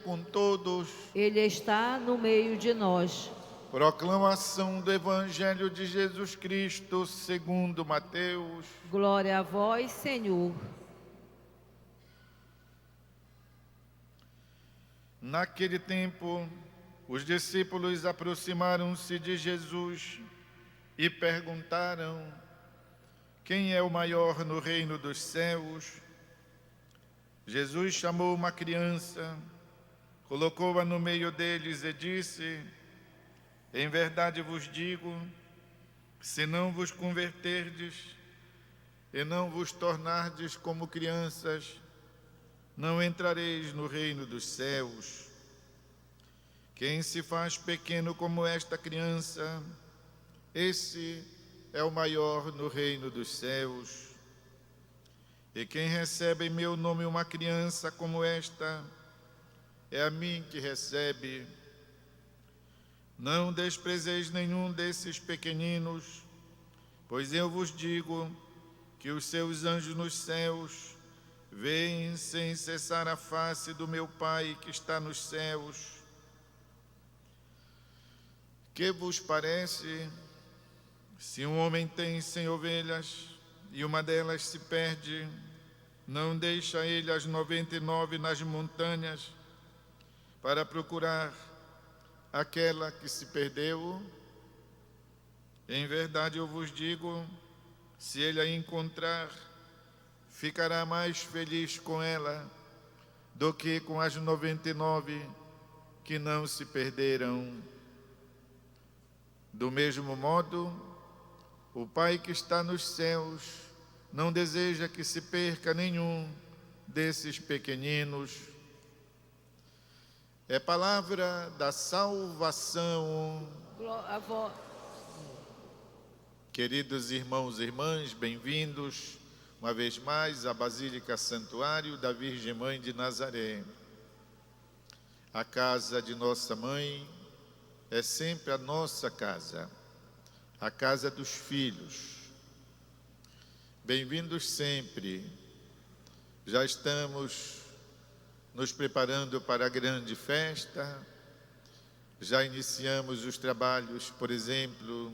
com todos. Ele está no meio de nós. Proclamação do Evangelho de Jesus Cristo segundo Mateus. Glória a vós, Senhor. Naquele tempo, os discípulos aproximaram-se de Jesus e perguntaram: quem é o maior no reino dos céus? Jesus chamou uma criança, colocou-a no meio deles e disse: em verdade vos digo, se não vos converterdes e não vos tornardes como crianças, não entrareis no reino dos céus. Quem se faz pequeno como esta criança, esse é o maior no reino dos céus. E quem recebe em meu nome uma criança como esta, é a mim que recebe. Não desprezeis nenhum desses pequeninos, pois eu vos digo que os seus anjos nos céus veem sem cessar a face do meu Pai que está nos céus. Que vos parece, se um homem tem 100 ovelhas e uma delas se perde, não deixa ele as 99 nas montanhas para procurar aquela que se perdeu? Em verdade eu vos digo, se ele a encontrar, ficará mais feliz com ela do que com as 99 que não se perderam. Do mesmo modo, o Pai que está nos céus não deseja que se perca nenhum desses pequeninos. É palavra da salvação. Glória a vós. Queridos irmãos e irmãs, bem-vindos uma vez mais à Basílica Santuário da Virgem Mãe de Nazaré. A casa de nossa mãe é sempre a nossa casa, a casa dos filhos. Bem-vindos sempre. Já estamos nos preparando para a grande festa. Já iniciamos os trabalhos, por exemplo,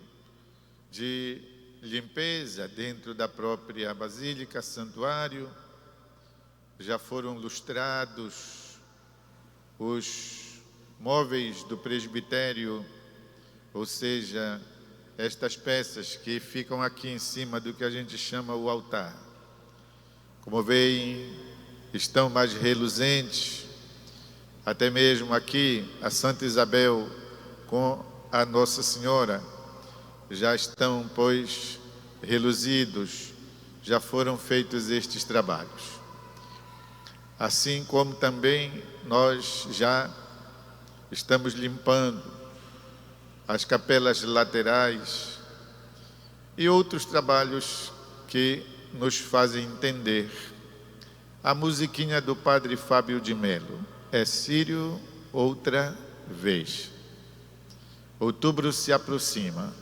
de limpeza dentro da própria Basílica Santuário. Já foram lustrados os móveis do presbitério, ou seja, estas peças que ficam aqui em cima do que a gente chama o altar. Como veem, estão mais reluzentes. Até mesmo aqui, a Santa Isabel com a Nossa Senhora já estão, pois, reluzidos, já foram feitos estes trabalhos. Assim como também nós já estamos limpando as capelas laterais e outros trabalhos que nos fazem entender. A musiquinha do Padre Fábio de Melo, é Sírio outra vez. Outubro se aproxima.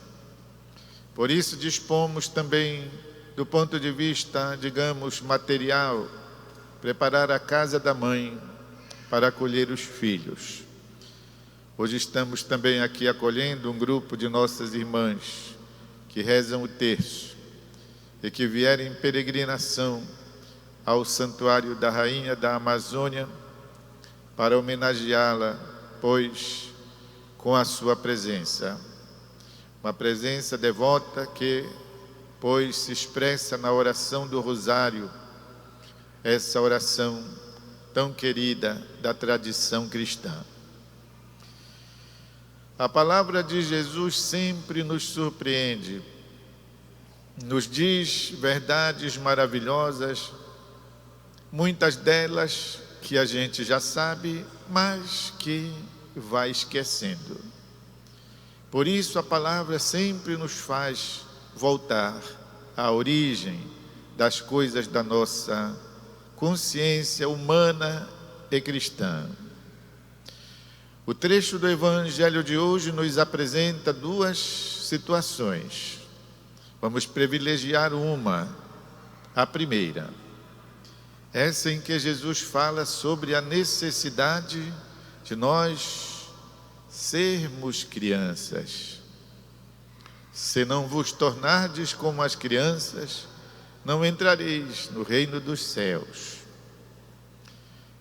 Por isso dispomos também, do ponto de vista, digamos, material, preparar a casa da mãe para acolher os filhos. Hoje estamos também aqui acolhendo um grupo de nossas irmãs que rezam o terço e que vieram em peregrinação ao Santuário da Rainha da Amazônia para homenageá-la, pois, com a sua presença. Uma presença devota que, pois, se expressa na oração do Rosário, essa oração tão querida da tradição cristã. A palavra de Jesus sempre nos surpreende, nos diz verdades maravilhosas, muitas delas que a gente já sabe, mas que vai esquecendo. Por isso a palavra sempre nos faz voltar à origem das coisas da nossa consciência humana e cristã. O trecho do Evangelho de hoje nos apresenta duas situações. Vamos privilegiar uma, a primeira. Essa em que Jesus fala sobre a necessidade de nós sermos crianças. Se não vos tornardes como as crianças, não entrareis no reino dos céus.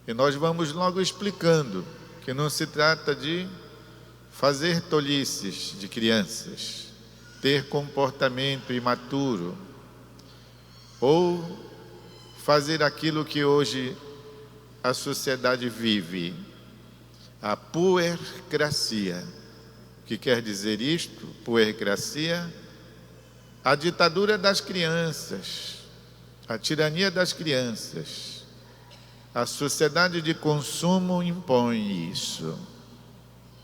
E nós vamos logo explicando que não se trata de fazer tolices de crianças, ter comportamento imaturo, ou fazer aquilo que hoje a sociedade vive, a puercracia. O que quer dizer isto? Puercracia, a ditadura das crianças, a tirania das crianças. A sociedade de consumo impõe isso.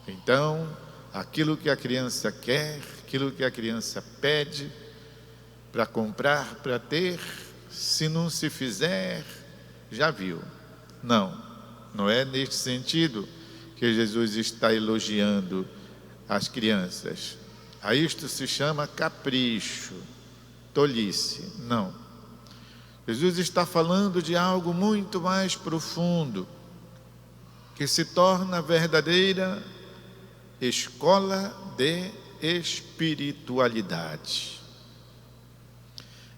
Então, aquilo que a criança quer, aquilo que a criança pede para comprar, para ter, se não se fizer, já viu. Não é neste sentido que Jesus está elogiando as crianças. A isto se chama capricho, tolice. Não. Jesus está falando de algo muito mais profundo, que se torna a verdadeira escola de espiritualidade.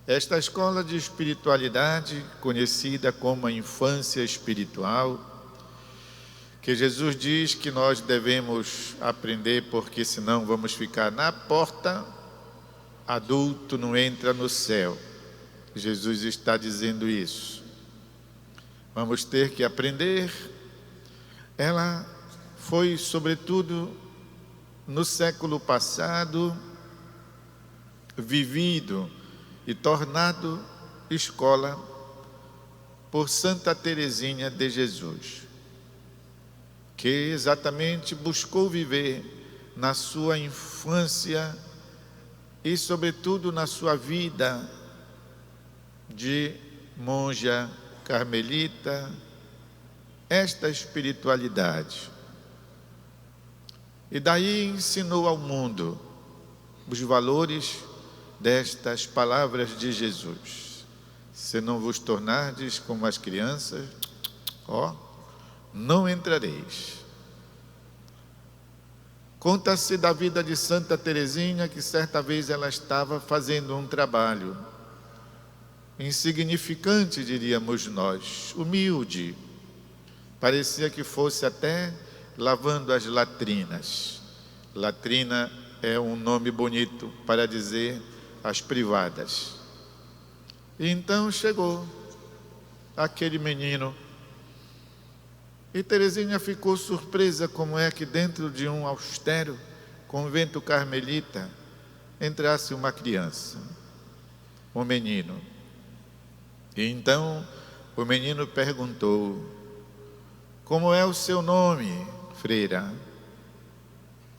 Esta escola de espiritualidade, conhecida como a infância espiritual, que Jesus diz que nós devemos aprender, porque senão vamos ficar na porta, adulto não entra no céu. Jesus está dizendo isso. Vamos ter que aprender. Ela foi, sobretudo, no século passado, vivido e tornado escola por Santa Teresinha de Jesus, que exatamente buscou viver na sua infância e, sobretudo, na sua vida de monja carmelita, esta espiritualidade. E daí ensinou ao mundo os valores destas palavras de Jesus. Se não vos tornardes como as crianças, não entrareis. Conta-se da vida de Santa Teresinha que certa vez ela estava fazendo um trabalho insignificante, diríamos nós, humilde. Parecia que fosse até lavando as latrinas. Latrina é um nome bonito para dizer as privadas. E então chegou aquele menino. E Teresinha ficou surpresa como é que dentro de um austero convento carmelita entrasse uma criança, um menino. E então o menino perguntou: como é o seu nome, freira?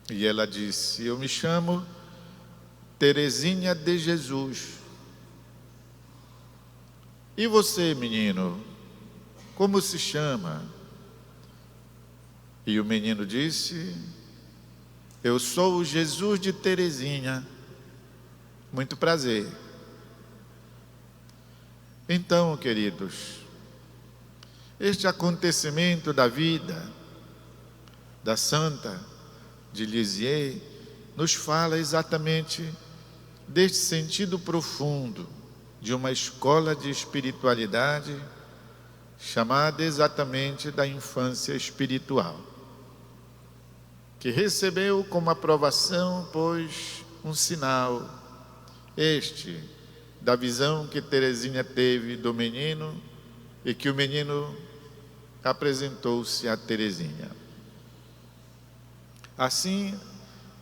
E ela disse: eu me chamo Teresinha de Jesus. E você, menino, como se chama? E o menino disse: eu sou o Jesus de Teresinha. Muito prazer. Então, queridos, este acontecimento da vida da Santa de Lisieux nos fala exatamente deste sentido profundo de uma escola de espiritualidade chamada exatamente da infância espiritual, que recebeu como aprovação, pois, um sinal, este, da visão que Teresinha teve do menino e que o menino apresentou-se a Teresinha. Assim,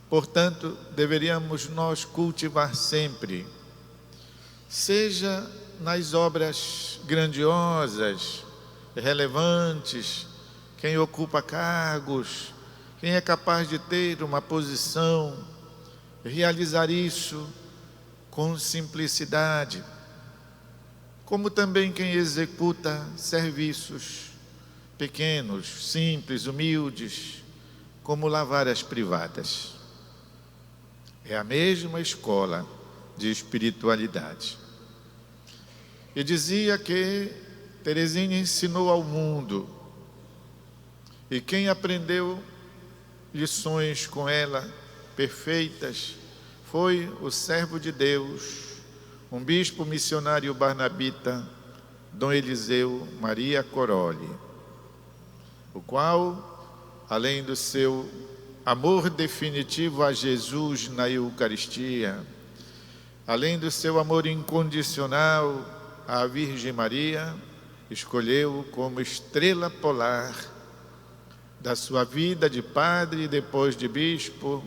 portanto, deveríamos nós cultivar sempre, seja nas obras grandiosas, relevantes, quem ocupa cargos, quem é capaz de ter uma posição, realizar isso com simplicidade, como também quem executa serviços pequenos, simples, humildes, como lavar as privadas. É a mesma escola de espiritualidade. E dizia que Teresinha ensinou ao mundo E quem aprendeu lições com ela perfeitas foi o servo de Deus, um bispo missionário barnabita, Dom Eliseu Maria Coroli, o qual, além do seu amor definitivo a Jesus na Eucaristia, além do seu amor incondicional à Virgem Maria, escolheu como estrela polar da sua vida de padre e depois de bispo,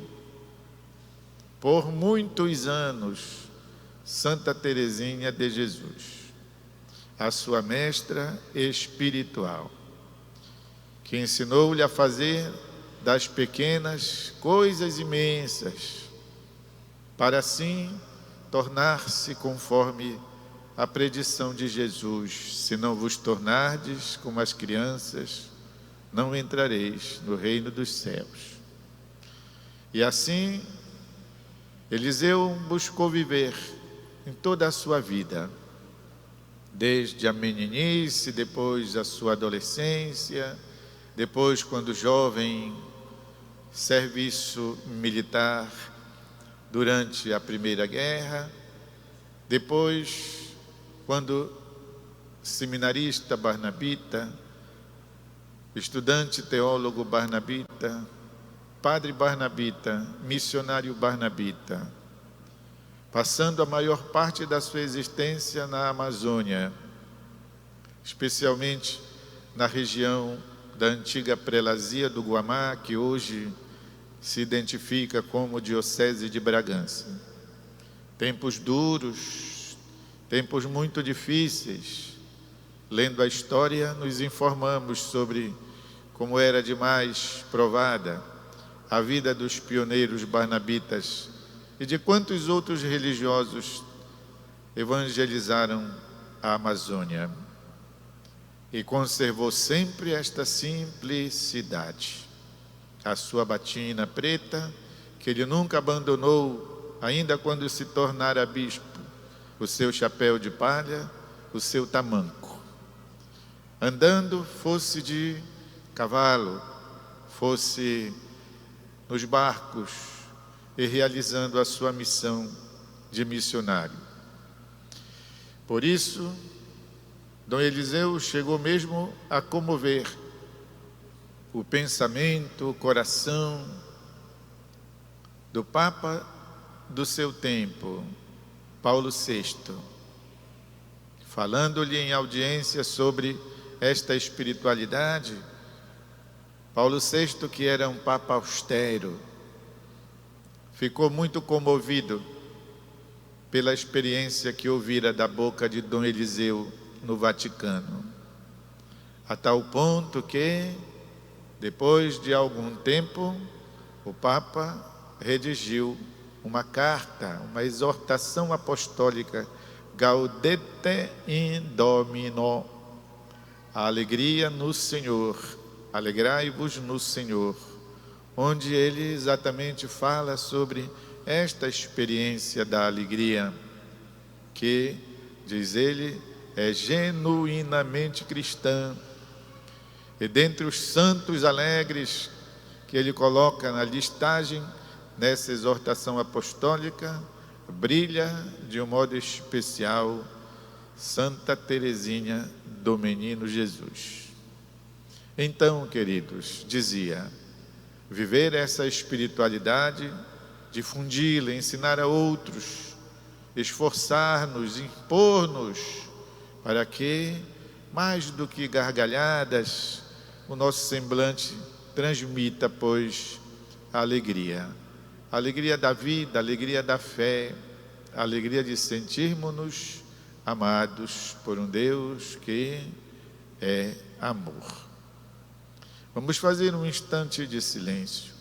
por muitos anos, Santa Teresinha de Jesus, a sua mestra espiritual, que ensinou-lhe a fazer das pequenas coisas imensas, para assim tornar-se conforme a predição de Jesus: se não vos tornardes como as crianças, não entrareis no reino dos céus. E assim, Eliseu buscou viver em toda a sua vida, desde a meninice, depois a sua adolescência, depois, quando jovem, serviço militar durante a Primeira Guerra, depois, quando seminarista barnabita, estudante teólogo barnabita, padre barnabita, missionário barnabita, passando a maior parte da sua existência na Amazônia, especialmente na região da antiga prelazia do Guamá, que hoje se identifica como Diocese de Bragança. Tempos duros, tempos muito difíceis. Lendo a história, nos informamos sobre como era demais provada a vida dos pioneiros barnabitas e de quantos outros religiosos evangelizaram a Amazônia. E conservou sempre esta simplicidade, a sua batina preta, que ele nunca abandonou, ainda quando se tornara bispo, o seu chapéu de palha, o seu tamanco. Andando, fosse de cavalo, fosse nos barcos, e realizando a sua missão de missionário. Por isso, Dom Eliseu chegou mesmo a comover o pensamento, o coração do Papa do seu tempo, Paulo VI, falando-lhe em audiência sobre esta espiritualidade. Paulo VI, que era um Papa austero, ficou muito comovido pela experiência que ouvira da boca de Dom Eliseu no Vaticano, a tal ponto que, depois de algum tempo, o Papa redigiu uma carta, uma exortação apostólica, Gaudete in Domino, a alegria no Senhor, alegrai-vos no Senhor, onde ele exatamente fala sobre esta experiência da alegria, que, diz ele, é genuinamente cristã. E dentre os santos alegres que ele coloca na listagem, nessa exortação apostólica, brilha de um modo especial Santa Teresinha do Menino Jesus. Então, queridos, dizia, viver essa espiritualidade, difundi-la, ensinar a outros, esforçar-nos, impor-nos, para que, mais do que gargalhadas, o nosso semblante transmita, pois, a alegria da vida, a alegria da fé, a alegria de sentirmos-nos amados por um Deus que é amor. Vamos fazer um instante de silêncio.